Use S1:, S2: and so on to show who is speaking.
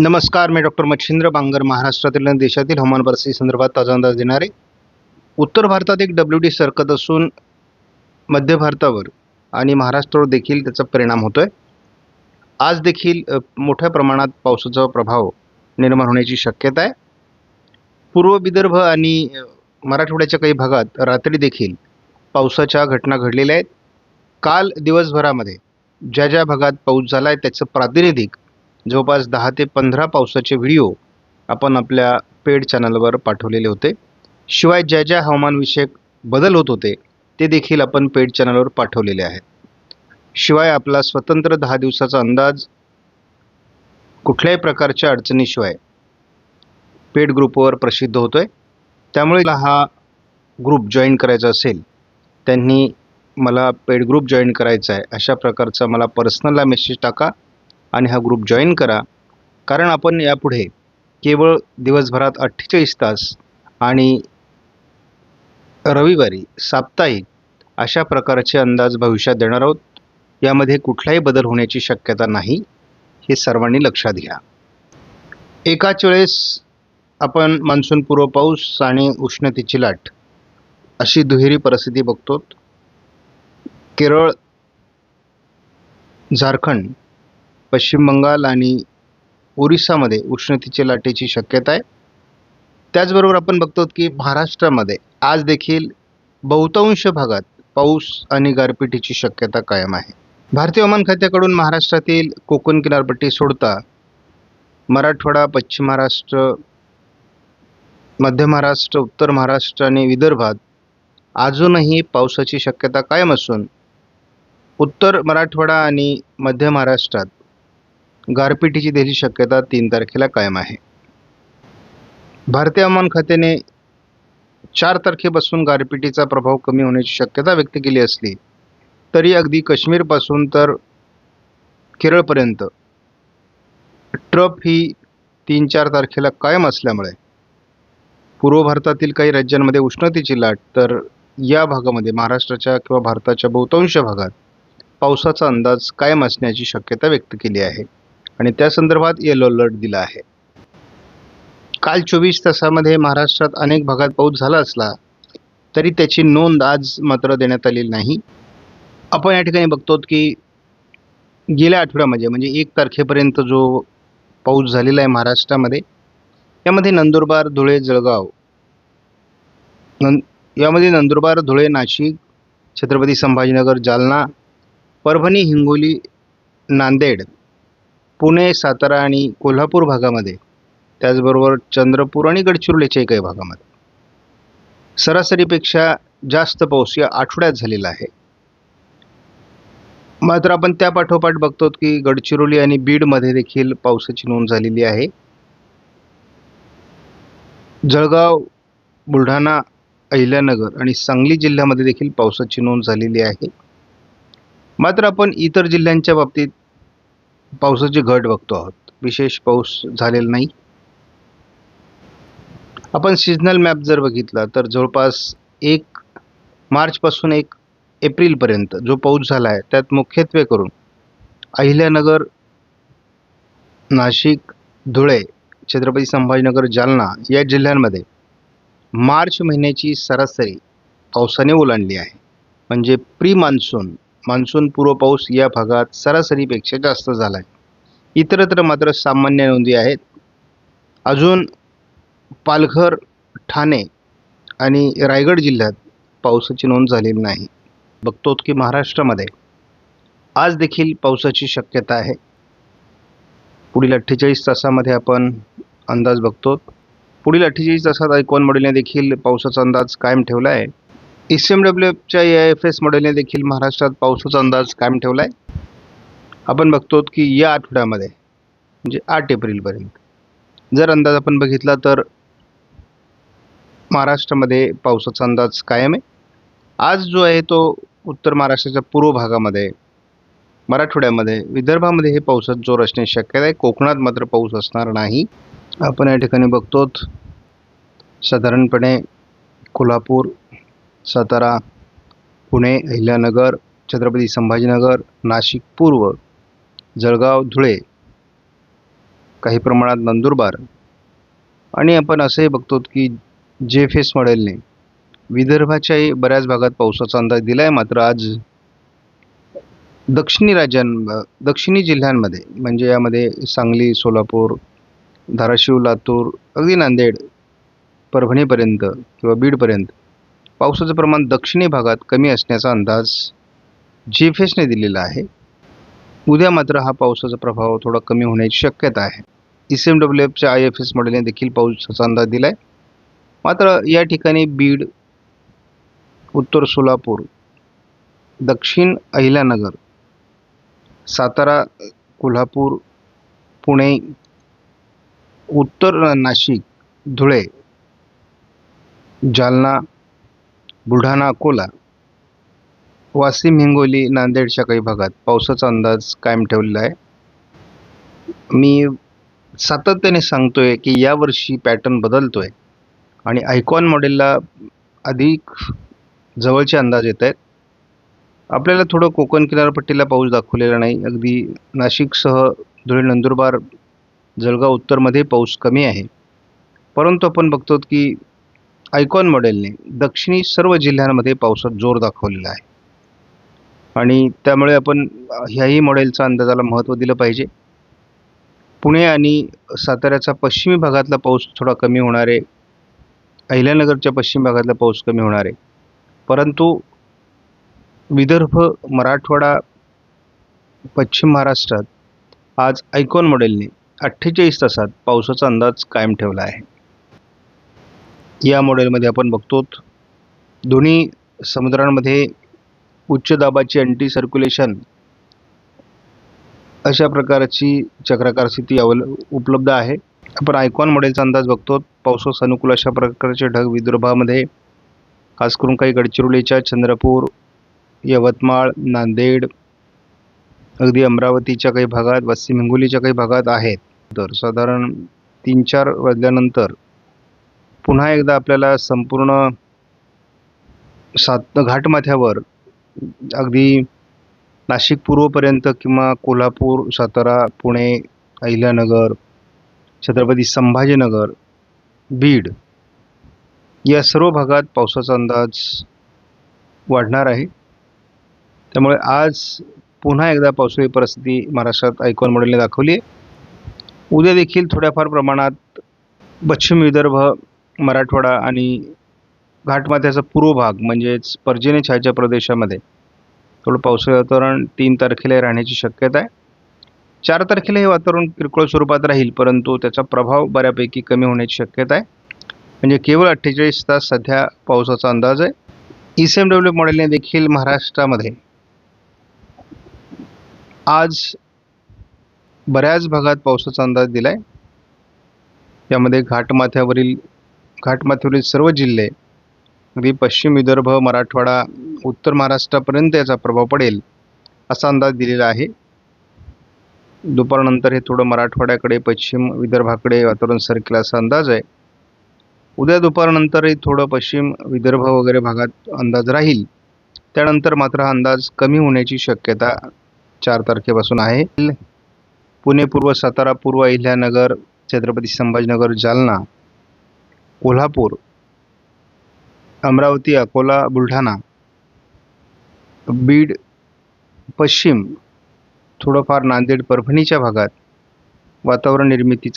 S1: नमस्कार, मी डॉक्टर मच्छिंद्र बांगर. महाराष्ट्रातील आणि देशातील हवामान परिस्थिती संदर्भात ताजा अंदाज देणारे. उत्तर भारतात एक WD सरकत असून मध्य भारतावर आणि महाराष्ट्रावर देखील त्याचा परिणाम होतोय. आज देखील मोठ्या प्रमाणात पावसाचा प्रभाव निर्माण होण्याची शक्यता आहे. पूर्व विदर्भ आणि मराठवाड्याच्या काही भागात रात्री देखील पावसाच्या घटना घडलेल्या आहेत. काल दिवसभरामध्ये ज्या ज्या भागात पाऊस झाला आहे त्याचं प्रातिनिधिक जवळपास 10 ते 15 पावसाचे व्हिडिओ आपण आपल्या पेड चॅनलवर पाठवलेले होते. शिवाय ज्या ज्या हवामानविषयक बदल होत होते ते देखील आपण पेड चॅनलवर पाठवलेले आहेत. शिवाय आपला स्वतंत्र 10 दिवसाचा अंदाज कुठल्याही प्रकारच्या अडचणीशिवाय पेड ग्रुपवर प्रसिद्ध होतोय. त्यामुळे हा ग्रुप जॉईन करायचा असेल त्यांनी मला पेड ग्रुप जॉईन करायचा आहे अशा प्रकारचा मला पर्सनलला मेसेज टाका आणि हा ग्रुप जॉईन करा. कारण आपण यापुढे केवळ दिवसभरात 48 तास आणि रविवारी साप्ताहिक अशा प्रकारचे अंदाज भविष्यात देणार आहोत. यामध्ये कुठलाही बदल होण्याची शक्यता नाही, हे सर्वांनी लक्षात घ्या. एकाच वेळेस आपण मान्सूनपूर्व पाऊस आणि उष्णतेची लाट अशी दुहेरी परिस्थिती बघतो. केरळ, झारखंड, पश्चिम बंगाल आणि ओरिसामध्ये उष्णतेच्या लाटेची शक्यता आहे. त्याचबरोबर आपण बघतो की महाराष्ट्रामध्ये आज देखील बहुतांश भागात पाऊस आणि गारपिटीची शक्यता कायम आहे. भारतीय हवामान खात्याकडून महाराष्ट्रातील कोकण किनारपट्टी सोडता मराठवाडा, पश्चिम महाराष्ट्र, मध्य महाराष्ट्र, उत्तर महाराष्ट्र आणि विदर्भात अजूनही पावसाची शक्यता कायम असून उत्तर मराठवाडा आणि मध्य महाराष्ट्रात गारपिटीची देखील शक्यता 3 तारखेला कायम आहे. भारतीय हवामान खात्याने 4 तारखेपासून गारपिटीचा प्रभाव कमी होण्याची शक्यता व्यक्त केली असली तरी अगदी काश्मीरपासून तर केरळपर्यंत ट्रफ ही 3-4 तारखेला कायम असल्यामुळे पूर्व भारतातील काही राज्यांमध्ये उष्णतेची लाट तर या भागामध्ये महाराष्ट्राच्या किंवा भारताच्या बहुतांश भागात पावसाचा अंदाज कायम असण्याची शक्यता व्यक्त केली आहे आणि त्या संदर्भात येलो अलर्ट दिला आहे. काल 24 तासामध्ये महाराष्ट्रात अनेक भागात पाऊस झाला असला तरी त्याची नोंद आज मात्र देण्यात आलेली नाही. आपण या ठिकाणी बघतो की गेल्या आठवड्यामध्ये म्हणजे 1 तारखेपर्यंत जो पाऊस झालेला आहे महाराष्ट्रामध्ये, यामध्ये नंदुरबार, धुळे, जळगाव, नंदुरबार, धुळे, नाशिक, छत्रपती संभाजीनगर, जालना, परभणी, हिंगोली, नांदेड, पुणे, सातारा आणि कोल्हापूर भागामध्ये, त्याचबरोबर चंद्रपूर आणि गडचिरोलीच्या काही भागामध्ये सरासरीपेक्षा जास्त पाऊस या आठवड्यात झालेला आहे. मात्र आपण त्या पाठोपाठ बघतो की गडचिरोली आणि बीडमध्ये देखील पावसाची नोंद झालेली आहे. जळगाव, बुलढाणा, अहिल्यानगर आणि सांगली जिल्ह्यामध्ये देखील पावसाची नोंद झालेली आहे. मात्र आपण इतर जिल्ह्यांच्या बाबतीत पावसाची घट बघतो आहोत. विशेष पाऊस झालेला नाही. आपण सीझनल मॅप जर बघितला तर जवळपास 1 मार्चपासून 1 एप्रिलपर्यंत जो पाऊस झाला आहे त्यात मुख्यत्वे करून अहिल्यानगर, नाशिक, धुळे, छत्रपती संभाजीनगर, जालना या जिल्ह्यांमध्ये मार्च महिन्याची सरासरी पावसाने ओलांडली आहे. म्हणजे प्री मान्सून पूर्व पाऊस या भागात सरासरीपेक्षा जास्त झाला आहे. इतरत्र मात्र सामान्य नोंदी आहेत. अजून पालघर, ठाणे आणि रायगड जिल्ह्यात पावसाची नोंद झालेली नाही. बघतो की महाराष्ट्रामध्ये आज देखील पावसाची शक्यता आहे. पुढील 48 तासामध्ये आपण अंदाज बघतो. पुढील 48 तासात आयकॉन मॉडेलने देखील पावसाचा अंदाज कायम ठेवला आहे. ECMWFच्या AIFS मॉडेलने देखील महाराष्ट्रात पावसाचा अंदाज कायम ठेवला आहे. आपण बघतो की या आठवड्यामध्ये म्हणजे 8 एप्रिलपर्यंत जर अंदाज आपण बघितला तर महाराष्ट्रामध्ये पावसाचा अंदाज कायम आहे. आज जो आहे तो उत्तर महाराष्ट्राच्या पूर्व भागामध्ये, मराठवाड्यामध्ये, विदर्भामध्ये हे पावसाचा जोर असण्याची शक्यता आहे. कोकणात मात्र पाऊस असणार नाही. आपण या ठिकाणी बघतो साधारणपणे कोल्हापूर, सातारा, पुणे, अहिल्यानगर, छत्रपती संभाजीनगर, नाशिक पूर्व, जळगाव, धुळे, काही प्रमाणात नंदुरबार आणि आपण असंही बघतो की JFS मॉडेलने विदर्भाच्याही बऱ्याच भागात पावसाचा अंदाज दिला आहे. मात्र आज दक्षिणी जिल्ह्यांमध्ये म्हणजे यामध्ये सांगली, सोलापूर, धाराशिव, लातूर, अगदी नांदेड, परभणीपर्यंत किंवा बीडपर्यंत पावसाचं प्रमाण दक्षिणी भागात कमी असण्याचा अंदाज JFSने दिलेला आहे. उद्या मात्र हा पावसाचा प्रभाव थोडा कमी होण्याची शक्यता आहे. ECMWFच्या IFS मॉडेलने देखील पावसाचा अंदाज दिला आहे. मात्र या ठिकाणी बीड, उत्तर सोलापूर, दक्षिण अहिल्यानगर, सातारा, कोल्हापूर, पुणे, उत्तर नाशिक, धुळे, जालना, बुलढाणा, अकोला, वाशिम, हिंगोली, नांदेडच्या काही भागात पावसाचा अंदाज कायम ठेवलेला आहे. मी सातत्याने सांगतोय की यावर्षी पॅटर्न बदलतोय आणि आयकॉन मॉडेलला अधिक जवळचे अंदाज येत आहेत. आपल्याला थोडं कोकण किनारपट्टीला पाऊस दाखवलेला नाही. अगदी नाशिकसह धुळे, नंदुरबार, जळगाव उत्तरमध्ये पाऊस कमी आहे. परंतु आपण बघतो की आयकॉन मॉडेलने दक्षिणी सर्व जिल्ह्यांमध्ये पावसात जोर दाखवलेला आहे आणि त्यामुळे आपण ह्याही मॉडेलचा अंदाजाला महत्त्व दिलं पाहिजे. पुणे आणि साताऱ्याचा पश्चिमी भागातला पाऊस थोडा कमी होणार आहे. अहिल्यानगरच्या पश्चिम भागातला पाऊस कमी होणार आहे. परंतु विदर्भ, मराठवाडा, पश्चिम महाराष्ट्रात आज आयकॉन मॉडेलने 48 तासात पावसाचा अंदाज कायम ठेवला आहे. या मॉडेलमध्ये आपण बघतो दोन्ही समुद्रांमध्ये उच्च दाबाची अँटी सर्क्युलेशन अशा प्रकारची चक्राकार स्थिती उपलब्ध आहे. आपण आयकॉन मॉडेलचा अंदाज बघतो. पावसास अनुकूल अशा प्रकारचे ढग विदर्भामध्ये, खास करून काही गडचिरोलीच्या, चंद्रपूर, यवतमाळ, नांदेड, अगदी अमरावतीच्या काही भागात, वाशिम, हिंगोलीच्या काही भागात आहेत. तर साधारण 3-4 वाजल्यानंतर पुन्हा एकदा आपल्याला संपूर्ण घाटमाथ्यावर अगदी नाशिक पूर्वपर्यंत किंवा कोल्हापूर, सातारा, पुणे, अहिल्यानगर, छत्रपती संभाजीनगर, बीड या सर्व भागात पावसाचा अंदाज वाढणार आहे. त्यामुळे आज पुन्हा एकदा पावसाळी परिस्थिती महाराष्ट्रात आयकॉन मॉडेलने दाखवली आहे. उद्या देखील थोड्याफार प्रमाणात पश्चिम विदर्भ, मराठवाडा आणि घाटमाथ्याचा पूर्व भाग म्हणजेच पर्जन्य छायाच्या प्रदेशामध्ये थोडं पावसाळी वातावरण 3 तारखेला राहण्याची शक्यता आहे. 4 तारखेला हे वातावरण किरकोळ स्वरूपात राहील, परंतु त्याचा प्रभाव बऱ्यापैकी कमी होण्याची शक्यता आहे. म्हणजे केवळ 48 तास सध्या पावसाचा अंदाज आहे. ECMWF मॉडेलने देखील महाराष्ट्रामध्ये आज बऱ्याच भागात पावसाचा अंदाज दिला आहे. यामध्ये घाटमाथ्यावरील सर्व जिल्हे, अगदी पश्चिम विदर्भ, मराठवाडा, उत्तर महाराष्ट्रापर्यंत याचा प्रभाव पडेल असा अंदाज दिलेला आहे. दुपारनंतर हे थोडं मराठवाड्याकडे, पश्चिम विदर्भाकडे वातावरण सरकेल असा अंदाज आहे. उद्या दुपारनंतरही थोडं पश्चिम विदर्भ वगैरे भागात अंदाज राहील. त्यानंतर मात्र हा अंदाज कमी होण्याची शक्यता 4 तारखेपासून आहे. पुणे पूर्व, सातारा पूर्व, अहिल्यानगर, छत्रपती संभाजीनगर, जालना, कोल्हापूर, अमरावती, अकोला, बुलढाणा, बीड, पश्चिम, थोडंफार नांदेड, परभणीच्या भागात वातावरण निर्मितीचा